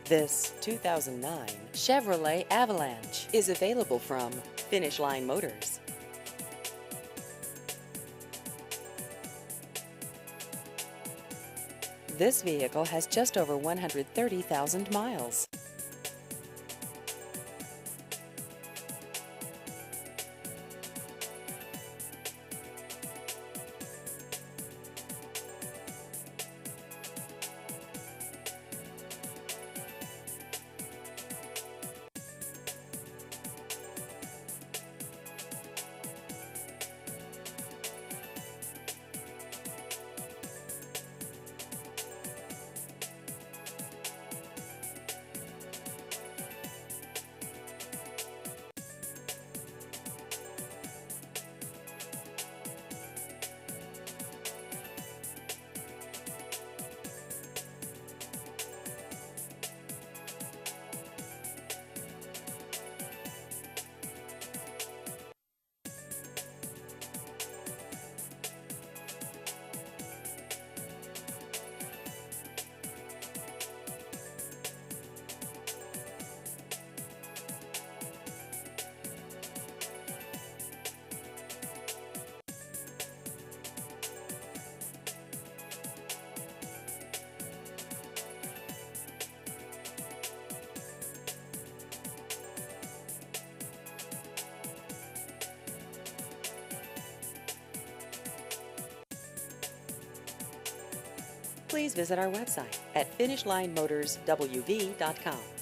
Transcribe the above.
This 2009 Chevrolet Avalanche is available from Finish Line Motors. This vehicle has just over 130,000 miles. Please visit our website at finishlinemotorswv.com.